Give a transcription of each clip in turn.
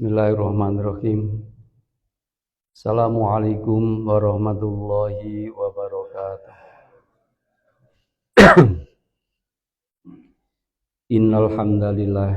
Bismillahirrahmanirrahim. Assalamualaikum warahmatullahi wabarakatuh. Innal hamdalillah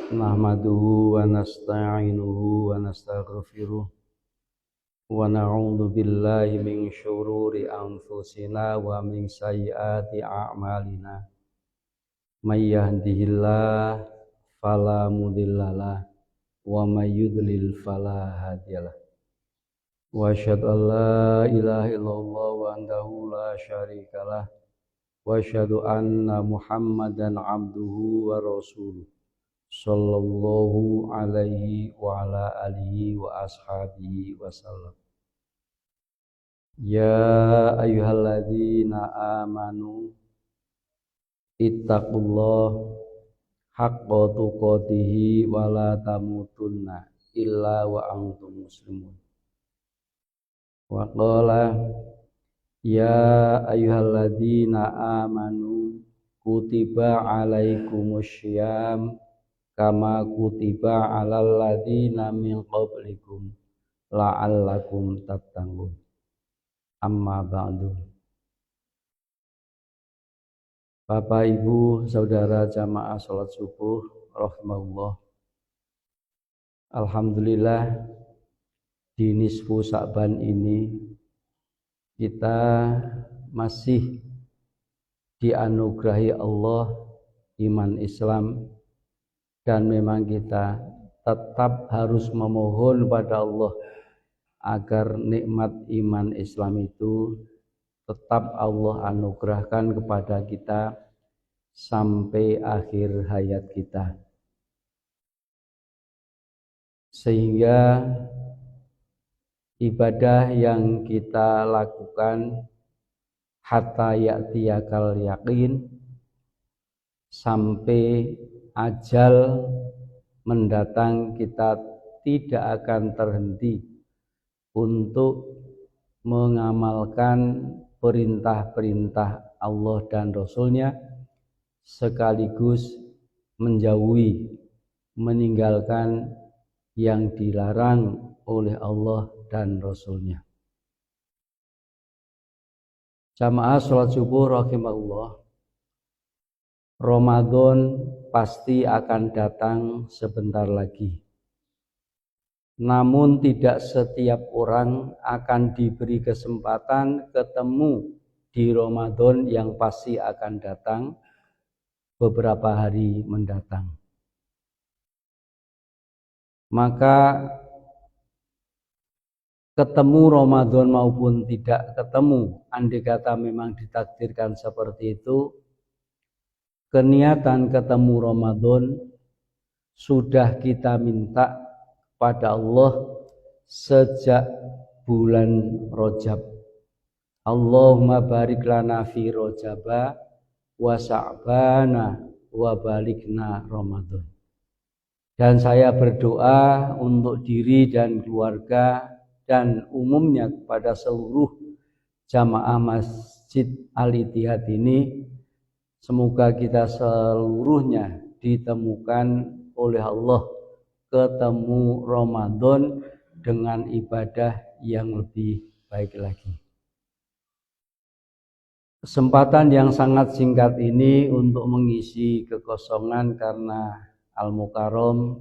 nahmaduhu wa nasta'inuhu wa nastaghfiruh wa na'udzu billahi min syururi anfusina wa min sayyiati a'malina. May yahdihillahu fala mudhillalah wa may yudlil fala hadiyalah. Wa asyhadu an la ilaha illallah wahdahu la syarikalah wa asyhadu anna Muhammadan abduhu wa rasuluh sallallahu alaihi wa ala alihi wa ashabihi wasallam. Ya ayyuhalladzina amanu ittaqullaha haqqa tuqatihi wa la tamutunna illa wa antum muslimun. Wa qala ya ayyuhalladzina amanu kutiba alaikumusyyam kama kutiba alal ladzina min qablikum la'allakum tattaqun. Amma ba'du. Bapak, Ibu, Saudara jamaah salat subuh rahimahullah. Alhamdulillah di nisfu Sa'ban ini kita masih dianugerahi Allah iman Islam, dan memang kita tetap harus memohon pada Allah agar nikmat iman Islam itu tetap Allah anugerahkan kepada kita sampai akhir hayat kita, sehingga ibadah yang kita lakukan hatta ya'tiyakal yaqin, sampai ajal mendatang kita tidak akan terhenti untuk mengamalkan perintah-perintah Allah dan Rasul-Nya, sekaligus meninggalkan yang dilarang oleh Allah dan Rasul-Nya. Jamaah salat subuh rahimahullah, Ramadan pasti akan datang sebentar lagi. Namun tidak setiap orang akan diberi kesempatan ketemu di Ramadan yang pasti akan datang beberapa hari mendatang. Maka ketemu Ramadan maupun tidak ketemu, andai kata memang ditakdirkan seperti itu, keniatan ketemu Ramadan sudah kita minta pada Allah sejak bulan Rajab. Allahumma barik lana fi Rajaba wa Sa'bana wa balikna Ramadan. Dan saya berdoa untuk diri dan keluarga dan umumnya kepada seluruh jamaah Masjid Al-Ittihad ini, semoga kita seluruhnya ditemukan oleh Allah ketemu Ramadan dengan ibadah yang lebih baik lagi. Kesempatan yang sangat singkat ini untuk mengisi kekosongan karena Al-Mukarram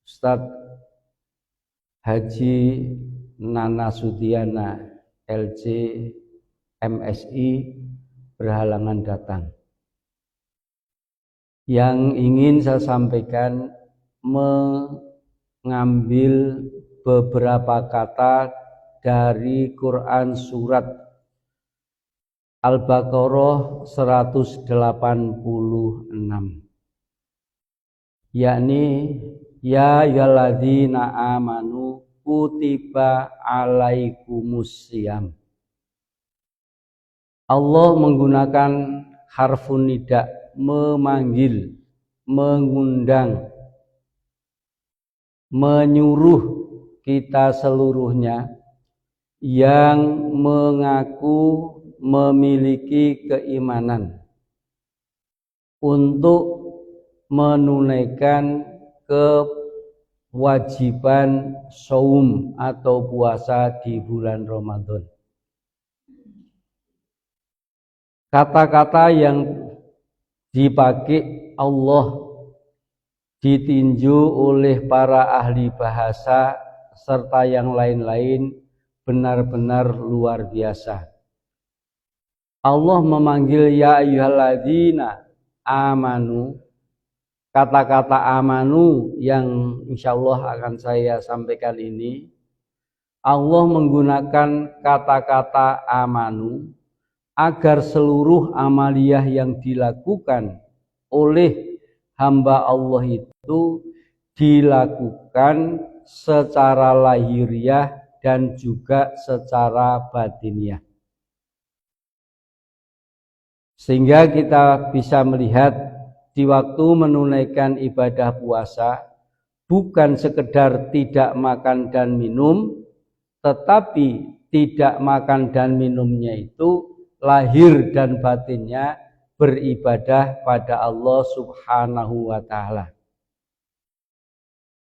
Ustadz Haji Nana Sudiana LC MSI berhalangan datang. Yang ingin saya sampaikan mengambil beberapa kata dari Quran surat Al-Baqarah 186, yakni ya ayyuhalladzina amanu kutiba alaikumussyam. Allah menggunakan harfun nida, memanggil, mengundang, menyuruh kita seluruhnya yang mengaku memiliki keimanan untuk menunaikan kewajiban saum atau puasa di bulan Ramadan. Kata-kata yang dipakai Allah ditinjau oleh para ahli bahasa serta yang lain-lain benar-benar luar biasa. Allah memanggil ya ayyuhalladzina amanu. Kata-kata amanu yang insyaallah akan saya sampaikan ini, Allah menggunakan kata-kata amanu agar seluruh amaliyah yang dilakukan oleh hamba Allah itu dilakukan secara lahiriah dan juga secara batiniah. Sehingga kita bisa melihat di waktu menunaikan ibadah puasa bukan sekedar tidak makan dan minum, tetapi tidak makan dan minumnya itu lahir dan batinnya beribadah pada Allah Subhanahu wa ta'ala.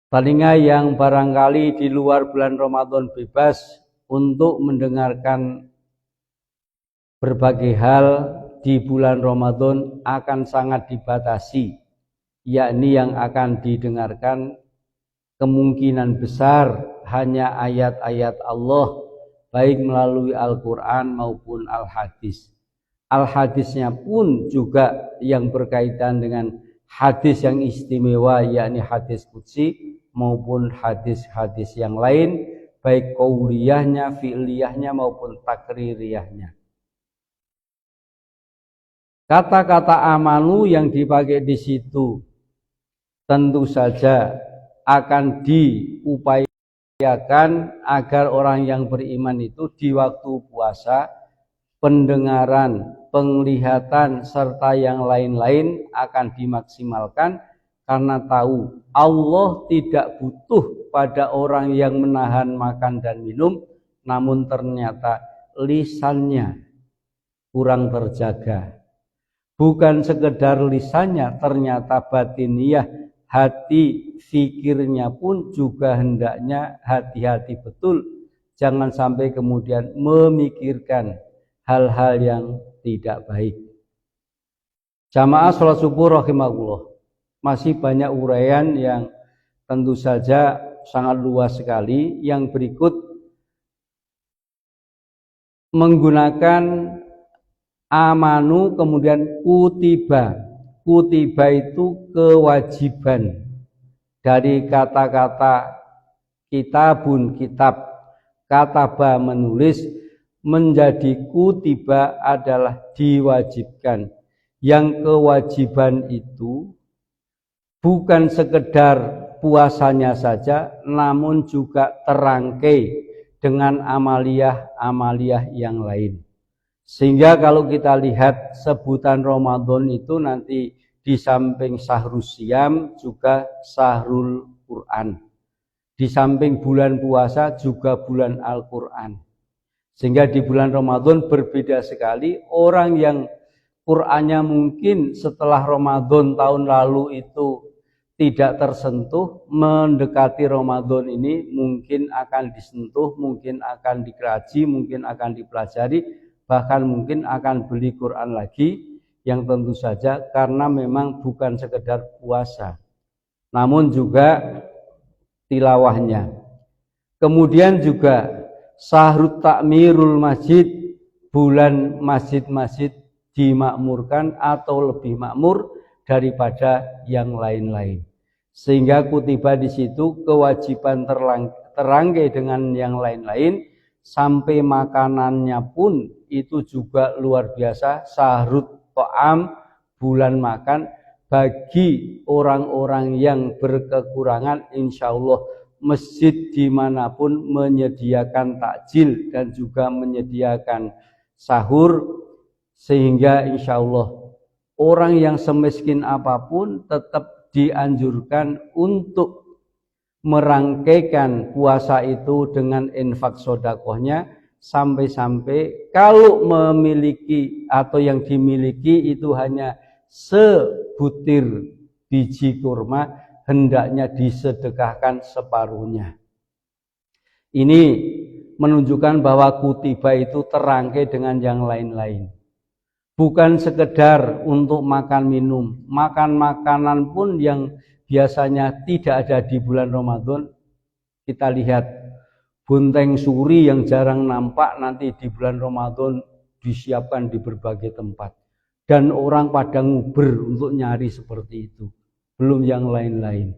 Palingan yang barangkali di luar bulan Ramadan bebas untuk mendengarkan berbagai hal di bulan Ramadan akan sangat dibatasi, yakni yang akan didengarkan kemungkinan besar hanya ayat-ayat Allah, baik melalui Al-Quran maupun Al-Hadis. Al-Hadisnya pun juga yang berkaitan dengan hadis yang istimewa, yakni hadis qudsi maupun hadis-hadis yang lain, baik qauliyahnya, fi'liyahnya maupun takririyahnya. Kata-kata amanu yang dipakai di situ tentu saja akan diupayakan agar orang yang beriman itu di waktu puasa, pendengaran, penglihatan, serta yang lain-lain akan dimaksimalkan, karena tahu Allah tidak butuh pada orang yang menahan makan dan minum, namun ternyata lisannya kurang terjaga. Bukan sekedar lisannya, ternyata batiniah, hati, fikirnya pun juga hendaknya hati-hati betul. Jangan sampai kemudian memikirkan hal-hal yang tidak baik. Jamaah sholat subuh rahimahullah, masih banyak uraian yang tentu saja sangat luas sekali. Yang berikut menggunakan amanu kemudian kutiba. Kutiba itu kewajiban, dari kata-kata kitabun, kitab, kataba menulis, menjadi kutiba adalah diwajibkan. Yang kewajiban itu bukan sekedar puasanya saja, namun juga terangkai dengan amaliyah-amaliyah yang lain. Sehingga kalau kita lihat sebutan Ramadan itu nanti di samping Syahrus Syiyam juga Syahrul Quran. Di samping bulan puasa juga bulan Al-Quran. Sehingga di bulan Ramadan berbeda sekali. Orang yang Qurannya mungkin setelah Ramadan tahun lalu itu tidak tersentuh, mendekati Ramadan ini mungkin akan disentuh, mungkin akan dikaji, mungkin akan dipelajari, bahkan mungkin akan beli Quran lagi, yang tentu saja karena memang bukan sekedar puasa, namun juga tilawahnya. Kemudian juga Syahrut Takmirul Masjid, bulan masjid-masjid dimakmurkan atau lebih makmur daripada yang lain-lain. Sehingga kutiba di situ kewajiban terangkai dengan yang lain-lain, sampai makanannya pun itu juga luar biasa. Syahrut To'am, bulan makan, bagi orang-orang yang berkekurangan, insya Allah masjid dimanapun menyediakan takjil dan juga menyediakan sahur, sehingga insya Allah orang yang semiskin apapun tetap dianjurkan untuk merangkaikan puasa itu dengan infak sodakohnya, sampai-sampai kalau memiliki atau yang dimiliki itu hanya sebutir biji kurma, hendaknya disedekahkan separuhnya. Ini menunjukkan bahwa kutiba itu terangkai dengan yang lain-lain. Bukan sekedar untuk makan minum, makan makanan pun yang biasanya tidak ada di bulan Ramadan. Kita lihat bonteng suri yang jarang nampak nanti di bulan Ramadan disiapkan di berbagai tempat. Dan orang pada nguber untuk nyari seperti itu. Belum yang lain-lain.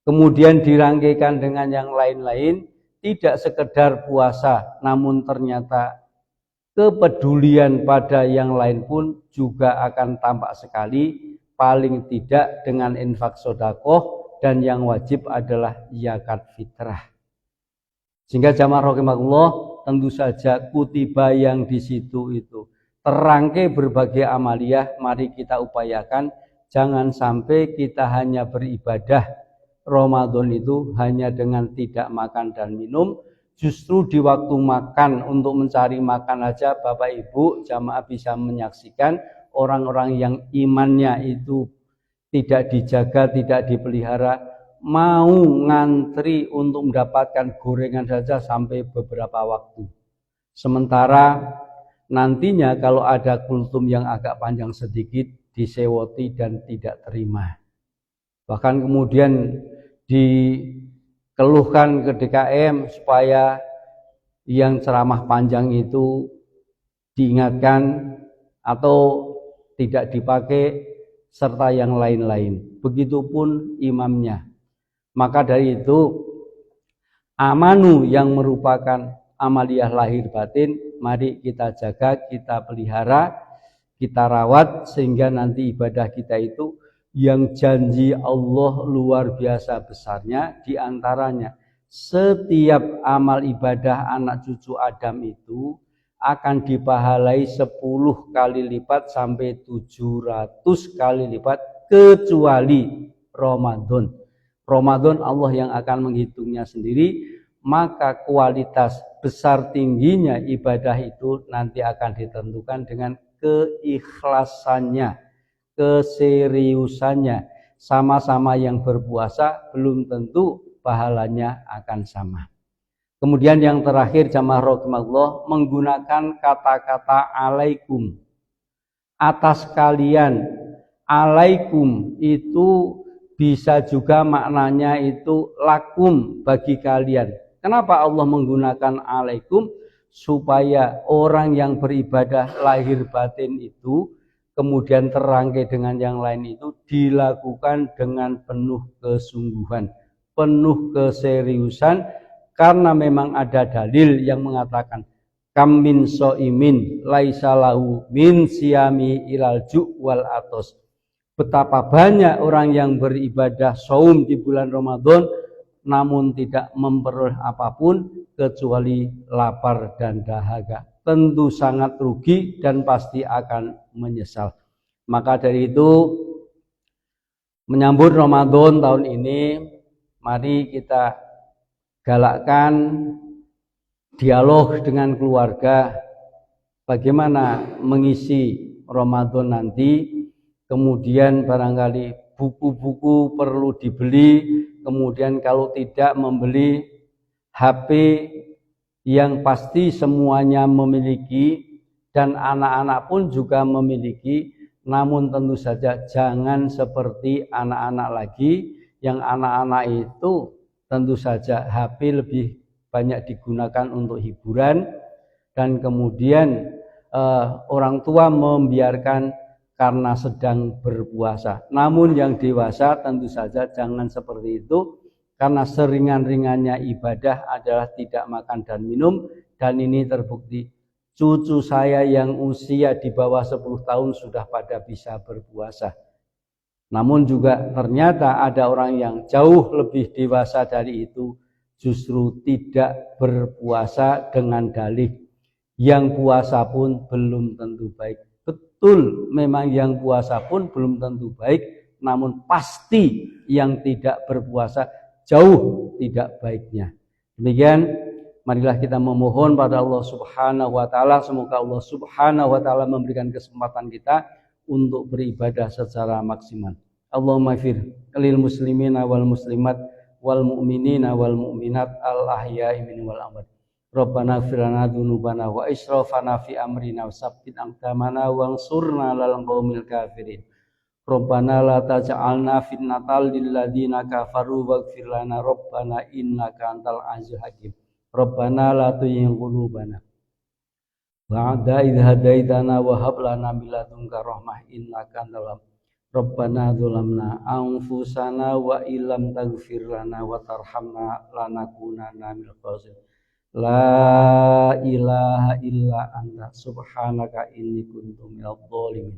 Kemudian dirangkaikan dengan yang lain-lain, tidak sekedar puasa, namun ternyata kepedulian pada yang lain pun juga akan tampak sekali, paling tidak dengan infak sedekah, dan yang wajib adalah zakat fitrah. Sehingga jamaah rahimakumullah, tentu saja kutiba yang di situ itu terangkai berbagai amaliyah, mari kita upayakan jangan sampai kita hanya beribadah Ramadan itu hanya dengan tidak makan dan minum. Justru di waktu makan untuk mencari makan aja Bapak Ibu jamaah bisa menyaksikan orang-orang yang imannya itu tidak dijaga, tidak dipelihara, mau ngantri untuk mendapatkan gorengan saja sampai beberapa waktu. Sementara nantinya kalau ada kultum yang agak panjang sedikit disewoti dan tidak terima. Bahkan kemudian dikeluhkan ke DKM supaya yang ceramah panjang itu diingatkan atau tidak dipakai serta yang lain-lain. Begitupun imamnya. Maka dari itu amanu yang merupakan amaliyah lahir batin, mari kita jaga, kita pelihara, kita rawat sehingga nanti ibadah kita itu yang janji Allah luar biasa besarnya. Di antaranya setiap amal ibadah anak cucu Adam itu akan dipahalai 10 kali lipat sampai 700 kali lipat kecuali Ramadan. Ramadan Allah yang akan menghitungnya sendiri, maka kualitas besar tingginya ibadah itu nanti akan ditentukan dengan keikhlasannya, keseriusannya. Sama-sama yang berpuasa belum tentu pahalanya akan sama. Kemudian yang terakhir jamaah rahimakumullah, menggunakan kata-kata alaikum atas kalian. Alaikum itu bisa juga maknanya itu lakum bagi kalian. Kenapa Allah menggunakan alaikum? Supaya orang yang beribadah lahir batin itu kemudian terangkai dengan yang lain itu dilakukan dengan penuh kesungguhan, penuh keseriusan, karena memang ada dalil yang mengatakan kam min so'imin laisa lahu min siyami ilal ju' wal atos. Betapa banyak orang yang beribadah saum di bulan Ramadan namun tidak memperoleh apapun kecuali lapar dan dahaga. Tentu sangat rugi dan pasti akan menyesal. Maka dari itu menyambut Ramadan tahun ini, mari kita galakkan dialog dengan keluarga bagaimana mengisi Ramadan nanti. Kemudian barangkali buku-buku perlu dibeli, kemudian kalau tidak membeli HP yang pasti semuanya memiliki dan anak-anak pun juga memiliki, namun tentu saja jangan seperti anak-anak lagi, yang anak-anak itu tentu saja HP lebih banyak digunakan untuk hiburan dan kemudian orang tua membiarkan karena sedang berpuasa. Namun yang dewasa tentu saja jangan seperti itu, karena seringan-ringannya ibadah adalah tidak makan dan minum, dan ini terbukti cucu saya yang usia di bawah 10 tahun sudah pada bisa berpuasa. Namun juga ternyata ada orang yang jauh lebih dewasa dari itu justru tidak berpuasa dengan dalih yang puasa pun belum tentu baik. Betul, memang yang puasa pun belum tentu baik, namun pasti yang tidak berpuasa jauh tidak baiknya. Demikian, marilah kita memohon pada Allah Subhanahu wa taala, semoga Allah Subhanahu wa taala memberikan kesempatan kita untuk beribadah secara maksimal. Allahumma fir lil muslimina wal muslimat wal mu'minina wal mu'minat al ahya'i minhum wal amwat. Rabbana ighfir lana dzunubana wa israfana fi amrina wa tsabbit aqdamana wansurna 'alal qaumil kafirin. Rabbana la taj'alna fitnatal lil ladzina kafaru waghfir lana rabbana innaka antal azizul hakim. Rabbana la tuzigh qulubana ba'da idh hadaitana wa hab lana min ladunka rahmah innaka antal wahhab. Rabbana dzalamna anfusana wa illam taghfir lana wa tarhamna lanakunanna minal khasirin. La ilaha illa anta subhanaka inni kuntu minadh dhalimin.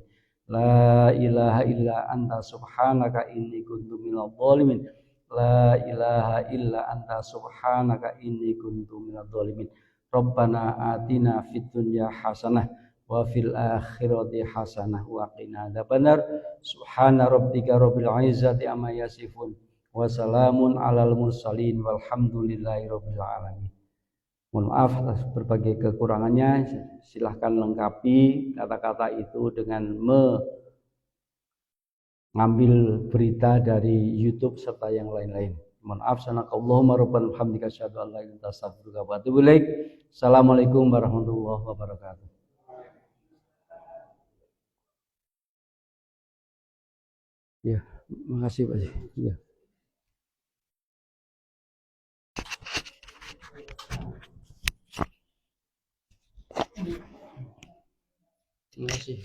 La ilaha illa anta subhanaka inni kuntu minadh dhalimin. La ilaha illa anta subhanaka inni kuntu minadh dhalimin. Rabbana atina fid dunya hasanah wa fil akhirati hasanah wa qina adzabannar. Subhana rabbika rabbil izzati amma yasifun wa salamun alal mursalin walhamdulillahi rabbil alamin. Mohon maaf atas berbagai kekurangannya. Silahkan lengkapi kata-kata itu dengan mengambil berita dari YouTube serta yang lain-lain. Mohon maaf. Subhanakallahumma rabbana hamdika asyhadu an la ilaha illa anta astaghfiruka wa atubu ilaik. Assalamualaikum warahmatullahi wabarakatuh. Ya, makasih Pak. Ya. Terima kasih.